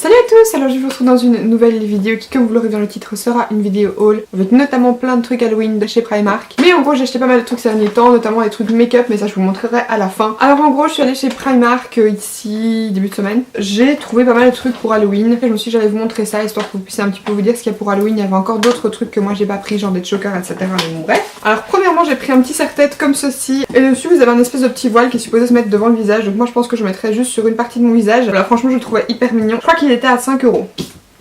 Salut à tous, alors je vous retrouve dans une nouvelle vidéo qui, comme vous l'aurez vu dans le titre, sera une vidéo haul avec notamment plein de trucs Halloween de chez Primark. Mais en gros j'ai acheté pas mal de trucs ces derniers temps, notamment des trucs make-up, mais ça je vous montrerai à la fin. Alors en gros je suis allée chez Primark ici début de semaine. J'ai trouvé pas mal de trucs pour Halloween. Je me suis dit j'allais vous montrer ça histoire que vous puissiez un petit peu vous dire ce qu'il y a pour Halloween. Il y avait encore d'autres trucs que moi j'ai pas pris, genre des chokers etc. Mais bon bref. Alors premièrement j'ai pris un petit serre-tête comme ceci. Et dessus vous avez un espèce de petit voile qui est supposé se mettre devant le visage. Donc moi je pense que je mettrais juste sur une partie de mon visage. Voilà, franchement je le trouvais hyper mignon. Je crois qu'il était à 5 €.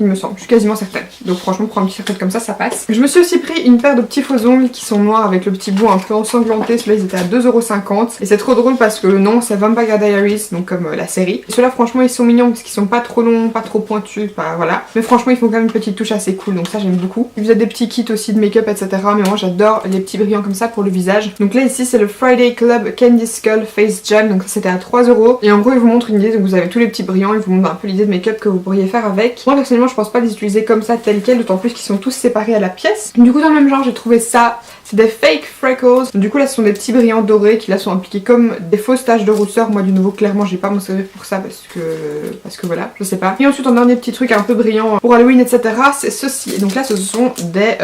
Il me semble, je suis quasiment certaine. Donc franchement pour un petit serre-tête comme ça passe. Je me suis aussi pris une paire de petits faux ongles qui sont noirs avec le petit bout un peu ensanglanté. Ceux-là ils étaient à 2,50 €. Et c'est trop drôle parce que le nom c'est Vampire Diaries, donc comme la série. Ceux-là franchement ils sont mignons parce qu'ils sont pas trop longs, pas trop pointus, pas voilà. Mais franchement ils font quand même une petite touche assez cool, donc ça j'aime beaucoup. Vous avez des petits kits aussi de make-up etc. Mais moi j'adore les petits brillants comme ça pour le visage. Donc là ici c'est le Friday Club Candy Skull Face Gel, donc ça c'était à 3 €. Et en gros ils vous montrent une idée, donc vous avez tous les petits brillants, ils vous montrent un peu l'idée de make-up que vous pourriez faire avec. Moi personnellement je pense pas les utiliser comme ça tel quel, d'autant plus qu'ils sont tous séparés à la pièce. Du coup dans le même genre j'ai trouvé ça, c'est des fake freckles. Du coup là ce sont des petits brillants dorés qui là sont appliqués comme des fausses taches de rousseur. Moi du nouveau clairement j'ai pas mon servir pour ça parce que voilà, je sais pas. Et ensuite en dernier petit truc un peu brillant pour Halloween etc. c'est ceci. Et donc là ce sont des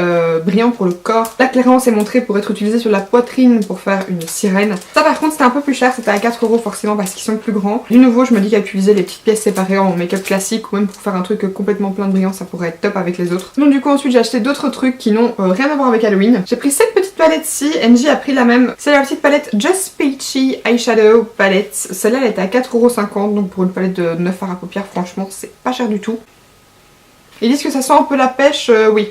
brillants pour le corps. Là clairement c'est montré pour être utilisé sur la poitrine pour faire une sirène. Ça par contre c'était un peu plus cher, c'était à 4 € forcément parce qu'ils sont plus grands. Du nouveau je me dis qu'à utiliser les petites pièces séparées en make-up classique ou même pour faire un truc complètement plein de brillants ça pourrait être top avec les autres. Donc du coup ensuite j'ai acheté d'autres trucs qui n'ont rien à voir avec Halloween. J'ai pris cette petite palette-ci, NJ a pris la même. C'est la petite palette Just Peachy Eyeshadow Palette. Celle-là elle était à 4,50 €, donc pour une palette de 9 fards à paupières franchement c'est pas cher du tout. Ils disent que ça sent un peu la pêche, oui.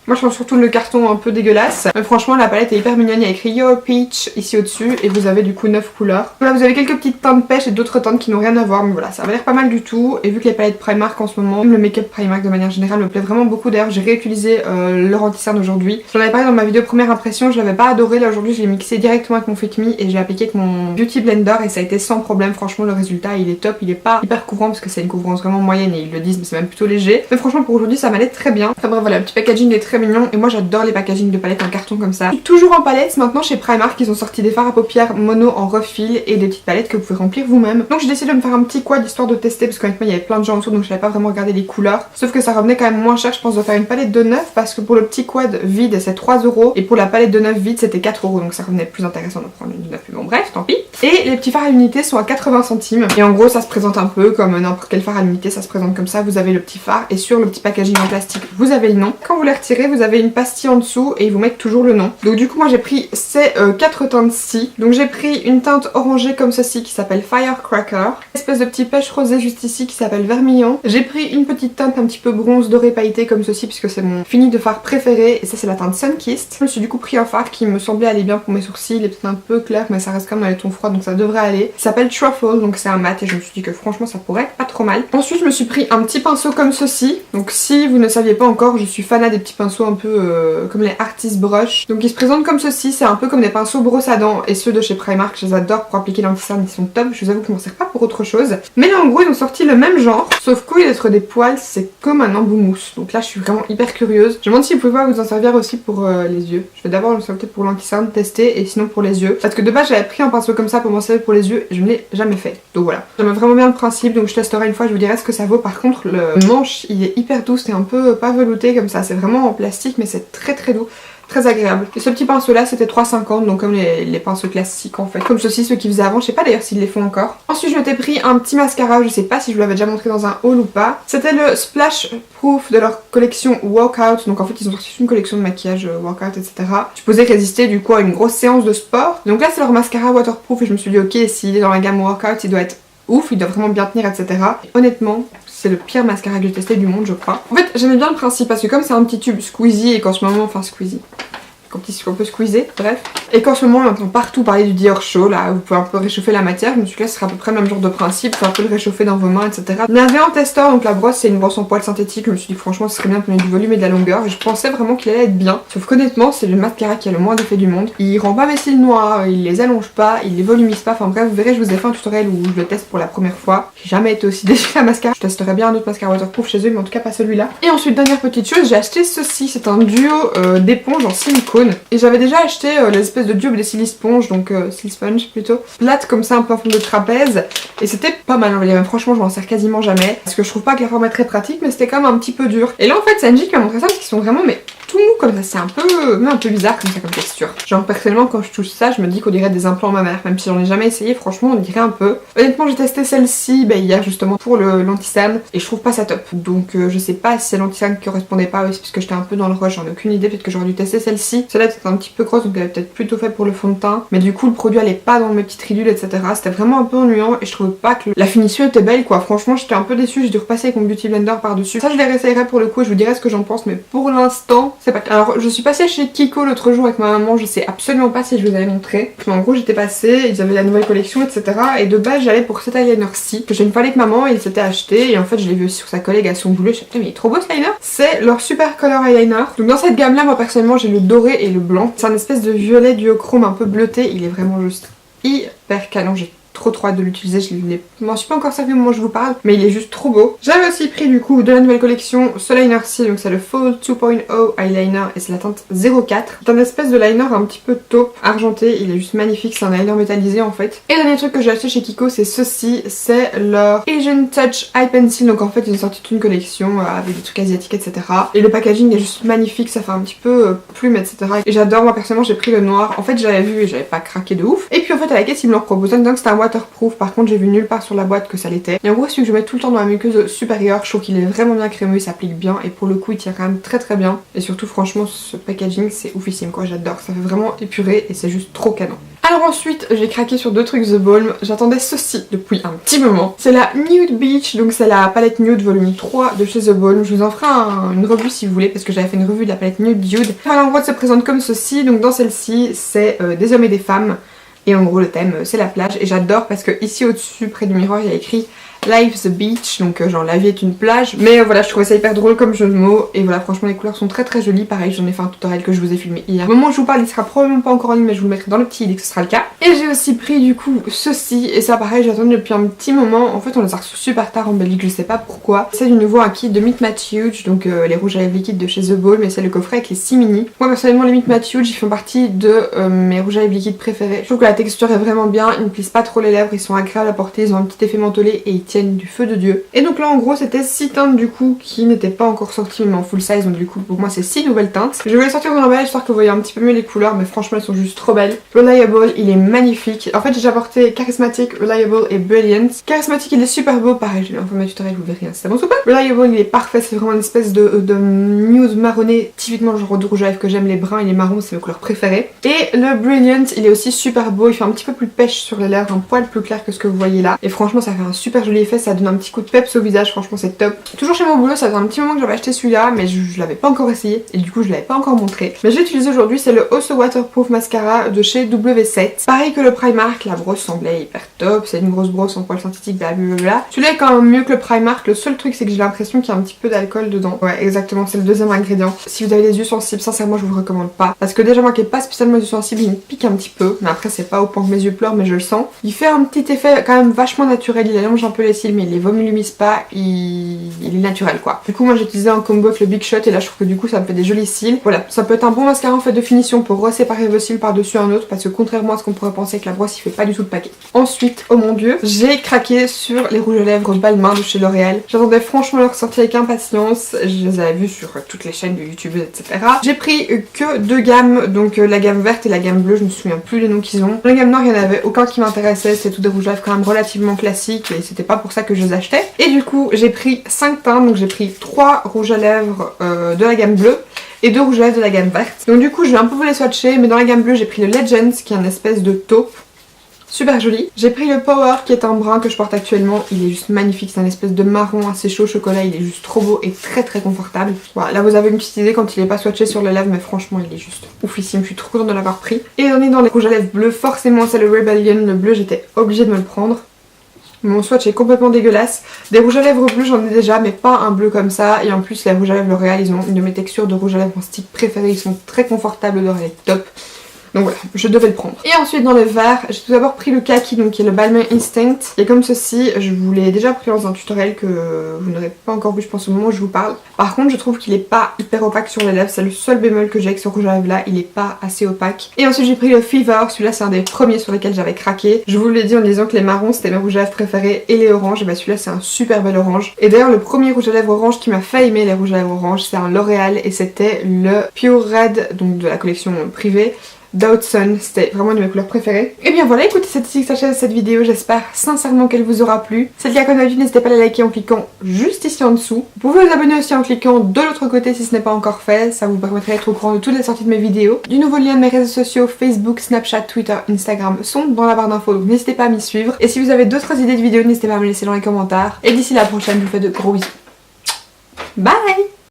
Moi je trouve surtout le carton un peu dégueulasse. Mais franchement la palette est hyper mignonne, il y a écrit Yo Peach ici au dessus et vous avez du coup 9 couleurs. Là vous avez quelques petites teintes pêche et d'autres teintes qui n'ont rien à voir, mais voilà ça va l'air pas mal du tout. Et vu que les palettes Primark en ce moment, même le make-up Primark de manière générale me plaît vraiment beaucoup. D'ailleurs j'ai réutilisé leur anti-cerne aujourd'hui. J'en avais parlé dans ma vidéo première impression, je l'avais pas adoré. Là aujourd'hui je l'ai mixé directement avec mon Fit Me et je l'ai appliqué avec mon Beauty Blender et ça a été sans problème. Franchement le résultat il est top, il est pas hyper couvrant parce que c'est une couvrance vraiment moyenne et ils le disent mais c'est même plutôt léger. Mais franchement pour aujourd'hui ça m'allait très bien. Enfin bref voilà, le petit packaging est très mignon et moi j'adore les packaging de palettes en carton comme ça. Toujours en palettes, maintenant chez Primark ils ont sorti des fards à paupières mono en refill et des petites palettes que vous pouvez remplir vous-même. Donc j'ai décidé de me faire un petit quad histoire de tester parce qu'honnêtement il y avait plein de gens en dessous donc je n'avais pas vraiment regardé les couleurs. Sauf que ça revenait quand même moins cher je pense de faire une palette de 9 parce que pour le petit quad vide c'est 3 € et pour la palette de 9 vide c'était 4 € donc ça revenait plus intéressant de prendre une de 9. Bon bref tant pis. Et les petits fards à l'unité sont à 80 centimes et en gros ça se présente un peu comme n'importe quel fard à l'unité, ça se présente comme ça. Vous avez le petit phare et sur le petit packaging en plastique vous avez le nom. Quand vous les retirez vous avez une pastille en dessous et ils vous mettent toujours le nom. Donc du coup moi j'ai pris ces 4 teintes-ci. Donc j'ai pris une teinte orangée comme ceci qui s'appelle Firecracker. Une espèce de petit pêche rosé juste ici qui s'appelle Vermillon. J'ai pris une petite teinte un petit peu bronze doré pailleté comme ceci puisque c'est mon fini de fard préféré et ça c'est la teinte Sunkissed. Je me suis du coup pris un fard qui me semblait aller bien pour mes sourcils. Il est peut-être un peu clair mais ça reste quand même dans les tons froids donc ça devrait aller. Il s'appelle Truffle donc c'est un mat et je me suis dit que franchement ça pourrait être pas trop mal. Ensuite je me suis pris un petit pinceau comme ceci. Donc si vous ne saviez pas encore je suis fanat des petits pinceaux un peu comme les Artist Brush. Donc ils se présentent comme ceci, c'est un peu comme des pinceaux brosse à dents et ceux de chez Primark, je les adore pour appliquer l'anti-cerne, ils sont top, je vous avoue que je m'en sers pas pour autre chose. Mais là en gros ils ont sorti le même genre, sauf qu'au lieu d'être des poils, c'est comme un embout mousse. Donc là je suis vraiment hyper curieuse. Je me demande si vous pouvez pas vous en servir aussi pour les yeux. Je vais d'abord le sortir pour l'anti-cerne, tester et sinon pour les yeux. Parce que de base j'avais pris un pinceau comme ça pour m'en servir pour les yeux et je ne l'ai jamais fait. Donc voilà. J'aime vraiment bien le principe donc je testerai une fois, je vous dirai ce que ça vaut. Par contre le manche il est hyper doux, c'est un peu pas velouté comme ça, c'est vraiment en plastique mais c'est très doux. Très agréable. Et ce petit pinceau là c'était 3,50 donc comme les pinceaux classiques en fait. Comme ceci, ceux qu'ils faisaient avant, je sais pas d'ailleurs s'ils les font encore. Ensuite je m'étais pris un petit mascara, je sais pas si je vous l'avais déjà montré dans un haul ou pas. C'était le Splash Proof de leur collection Walkout. Donc en fait ils ont sorti une collection de maquillage Walkout etc. Supposé résister du coup à une grosse séance de sport. Donc là c'est leur mascara waterproof et je me suis dit ok s'il est dans la gamme Walkout il doit être ouf, il doit vraiment bien tenir etc. Et honnêtement c'est le pire mascara que j'ai testé du monde je crois. En fait j'aimais bien le principe parce que comme c'est un petit tube squeezy et qu'en ce moment, enfin squeezy, qu'on peut squeezer, bref. Et qu'en ce moment on entend partout parler du Dior Show, là vous pouvez un peu réchauffer la matière, je me suis dit là ce serait à peu près le même genre de principe, faut un peu le réchauffer dans vos mains etc. On avait un testeur, donc la brosse c'est une brosse en poils synthétique, je me suis dit franchement ce serait bien de donner du volume et de la longueur, et je pensais vraiment qu'il allait être bien, sauf qu'honnêtement c'est le mascara qui a le moins d'effet du monde. Il rend pas mes cils noirs, il les allonge pas, il les volumise pas, enfin bref vous verrez je vous ai fait un tutoriel où je le teste pour la première fois. J'ai jamais été aussi déçue d'un mascara, je testerai bien un autre mascara waterproof chez eux mais en tout cas pas celui-là. Et ensuite dernière petite chose, j'ai acheté ceci, c'est un duo d'éponges en silicone. silicone. Et j'avais déjà acheté l'espèce de dupe des Silisponge, donc Silisponge plutôt, plate comme ça un peu en forme de trapèze. Et c'était pas mal, on va dire. Franchement, je m'en sers quasiment jamais. Parce que je trouve pas que la forme est très pratique, mais c'était quand même un petit peu dur. Et là en fait, Sanji qui m'a montré ça parce qu'ils sont vraiment mais tout mou comme ça, c'est un peu bizarre comme ça comme texture. Genre personnellement quand je touche ça, je me dis qu'on dirait des implants mammaires, même si j'en ai jamais essayé, franchement on dirait un peu. Honnêtement j'ai testé celle-ci hier justement pour l'anti-san et je trouve pas ça top. Donc je sais pas si c'est l'anti-san qui correspondait pas aussi parce que j'étais un peu dans le rush, j'en ai aucune idée, peut-être que j'aurais dû tester celle-ci. Celle-là était un petit peu grosse donc elle est peut-être plutôt faite pour le fond de teint, mais du coup le produit allait pas dans mes petites ridules etc. C'était vraiment un peu ennuyant et je trouvais pas que la finition était belle quoi. Franchement j'étais un peu déçue, j'ai dû repasser avec mon beauty blender par dessus. Ça je les réessayerai pour le coup et je vous dirai ce que j'en pense, mais pour l'instant c'est pas. Alors je suis passée chez Kiko l'autre jour avec ma maman, je sais absolument pas si je vous avais montré. Mais en gros j'étais passée, ils avaient la nouvelle collection etc. Et de base j'allais pour cet eyeliner-ci que j'ai une fois avec maman et il s'était acheté et en fait je l'ai vu aussi sur sa collègue à son boulot. Je me suis dit mais il est trop beau ce liner. C'est leur super color eyeliner. Donc dans cette gamme là moi personnellement j'ai le doré et le blanc. C'est un espèce de violet duochrome un peu bleuté, il est vraiment juste hyper canon. J'ai trop hâte de l'utiliser, je m'en suis pas encore servi au moment où je vous parle, mais il est juste trop beau. J'avais aussi pris du coup de la nouvelle collection ce liner-ci, donc c'est le Fall 2.0 eyeliner et c'est la teinte 04. C'est un espèce de liner un petit peu taupe argenté, il est juste magnifique, c'est un liner métallisé en fait. Et le dernier truc que j'ai acheté chez Kiko c'est ceci, c'est leur Asian Touch Eye Pencil, donc en fait ils ont sorti toute une collection avec des trucs asiatiques etc. Et le packaging est juste magnifique, ça fait un petit peu plume etc. Et j'adore, moi personnellement j'ai pris le noir, en fait j'avais vu et j'avais pas craqué de ouf. Et puis en fait à la caisse ils me l'ont proposé, donc c'était un waterproof, par contre j'ai vu nulle part sur la boîte que ça l'était. Et en gros celui que je mets tout le temps dans la muqueuse supérieure, je trouve qu'il est vraiment bien crémeux, il s'applique bien et pour le coup il tient quand même très bien. Et surtout franchement ce packaging c'est oufissime quoi, j'adore, ça fait vraiment épuré et c'est juste trop canon. Alors ensuite j'ai craqué sur deux trucs The Balm, j'attendais ceci depuis un petit moment. C'est la Nude Beach, donc c'est la palette Nude volume 3 de chez The Balm. Je vous en ferai une revue si vous voulez parce que j'avais fait une revue de la palette Nude Nude. Voilà en gros elle se présente comme ceci, donc dans celle-ci c'est des hommes et des femmes. Et en gros le thème c'est la plage et j'adore parce que ici au dessus près du miroir il y a écrit Life's a Beach, donc genre la vie est une plage. Mais voilà, je trouvais ça hyper drôle comme jeu de mots. Et voilà, franchement les couleurs sont très jolies. Pareil, j'en ai fait un tutoriel que je vous ai filmé hier. Au moment où je vous parle, il sera probablement pas encore en ligne, mais je vous le mettrai dans le petit dès que ce sera le cas. Et j'ai aussi pris du coup ceci. Et ça pareil, j'attends depuis un petit moment. En fait on les a reçus super tard en Belgique, je sais pas pourquoi. C'est du nouveau un kit de Meet Matte Huge, donc les rouges à lèvres liquides de chez The Balm. Mais c'est le coffret avec les 6 mini. Moi personnellement les Meet Matte Huge ils font partie de mes rouges à lèvres liquides préférés. Je trouve que la texture est vraiment bien, ils ne plissent pas trop les lèvres, ils sont agréables à porter, ils ont un petit effet mentholé et ils tiennent du feu de Dieu. Et donc là en gros c'était 6 teintes du coup qui n'étaient pas encore sorties mais en full size, donc du coup pour moi c'est 6 nouvelles teintes. Je vais les sortir dans l'emballage histoire que vous voyez un petit peu mieux les couleurs, mais franchement elles sont juste trop belles. Reliable il est magnifique, en fait j'ai apporté Charismatic, Reliable et Brilliant. Charismatic il est super beau, pareil je l'ai fait ma tutoriel, vous verrez si ça avance ou pas. Reliable il est parfait, c'est vraiment une espèce de nude marronné, typiquement le genre de rouge à lèvres que j'aime, les bruns et les marrons c'est mes couleurs préférées. Et le Brilliant il est aussi super beau, il fait un petit peu plus pêche sur les lèvres, un poil plus clair que ce que vous voyez là. Et franchement ça fait un super joli effet, ça donne un petit coup de peps au visage, franchement c'est top. Toujours chez mon boulot, ça fait un petit moment que j'avais acheté celui-là mais je l'avais pas encore essayé et du coup je l'avais pas encore montré. Mais j'ai utilisé aujourd'hui, c'est le Also Waterproof Mascara de chez W7. Pareil que le Primark, la brosse semblait hyper top, c'est une grosse brosse en poil synthétique, blablabla. Celui-là est quand même mieux que le Primark, le seul truc c'est que j'ai l'impression qu'il y a un petit peu d'alcool dedans. Ouais exactement, c'est le deuxième ingrédient. Si vous avez les yeux sensibles, sincèrement je vous le recommande pas. Parce que déjà moi qui n'ai pas spécialement les yeux sensibles, il me pique un petit peu. Mais après c'est pas au point que mes yeux pleurent mais je le sens. Il fait un petit effet quand même vachement naturel, il allonge un peu les cils mais il les volumise pas, il est naturel quoi. Du coup moi j'ai utilisé un combo avec le Big Shot et là je trouve que du coup ça me fait des jolis cils. Voilà, ça peut être un bon mascara en fait de finition pour reséparer vos cils par-dessus un autre parce que contrairement à ce qu'on pourrait penser avec la brosse il fait pas du tout de paquet. Ensuite, oh mon dieu, j'ai craqué sur les rouges à lèvres Balmain de chez L'Oréal. J'attendais franchement leur sortie avec impatience, je les avais vus sur toutes les chaînes de YouTube etc. J'ai pris que deux gammes, donc la gamme verte et la gamme bleue, je me souviens plus les noms qu'ils ont. La gamme noire il n'y en avait aucun qui m'intéressait, c'est tout des rouges à lèvres quand même relativement classiques et c'était pas pour ça que je les achetais. Et du coup j'ai pris 5 teintes, donc j'ai pris 3 rouges à lèvres de la gamme bleue et 2 rouges à lèvres de la gamme verte. Donc du coup je vais un peu vous les swatcher, mais dans la gamme bleue j'ai pris le Legends qui est un espèce de taupe. Super joli. J'ai pris le Power qui est un brun que je porte actuellement. Il est juste magnifique. C'est un espèce de marron assez chaud au chocolat. Il est juste trop beau et très confortable. Voilà, là vous avez une petite idée quand il est pas swatché sur les lèvres. Mais franchement il est juste oufissime. Je suis trop contente de l'avoir pris. Et on est dans les rouges à lèvres bleus. Forcément c'est le Rebellion. Le bleu j'étais obligée de me le prendre. Mon swatch est complètement dégueulasse. Des rouges à lèvres bleus j'en ai déjà mais pas un bleu comme ça. Et en plus les rouges à lèvres L'Oréal ils ont une de mes textures de rouge à lèvres en stick préférées. Ils sont très confortables, l'odeur elle est top. Donc voilà, je devais le prendre. Et ensuite dans le vert, j'ai tout d'abord pris le kaki, donc qui est le Balmain Instinct. Et comme ceci, je vous l'ai déjà pris dans un tutoriel que vous n'aurez pas encore vu je pense au moment où je vous parle. Par contre je trouve qu'il est pas hyper opaque sur les lèvres, c'est le seul bémol que j'ai avec ce rouge à lèvres là, il est pas assez opaque. Et ensuite j'ai pris le Fever, celui-là c'est un des premiers sur lesquels j'avais craqué. Je vous l'ai dit en disant que les marrons c'était mes rouges à lèvres préférés et les oranges, et bah celui-là c'est un super bel orange. Et d'ailleurs le premier rouge à lèvres orange qui m'a fait aimer les rouges à lèvres orange, c'est un L'Oréal et c'était le Pure Red, donc de la collection privée. Dawson, c'était vraiment une de mes couleurs préférées. Et bien voilà, écoutez, c'est ici que s'achève cette vidéo, j'espère sincèrement qu'elle vous aura plu. Si c'est le cas, comme d'habitude, n'hésitez pas à la liker en cliquant juste ici en dessous. Vous pouvez vous abonner aussi en cliquant de l'autre côté si ce n'est pas encore fait, ça vous permettrait d'être au courant de toutes les sorties de mes vidéos. Du nouveau lien de mes réseaux sociaux, Facebook, Snapchat, Twitter, Instagram sont dans la barre d'infos, donc n'hésitez pas à m'y suivre. Et si vous avez d'autres idées de vidéos, n'hésitez pas à me laisser dans les commentaires. Et d'ici la prochaine, je vous fais de gros bisous. Bye!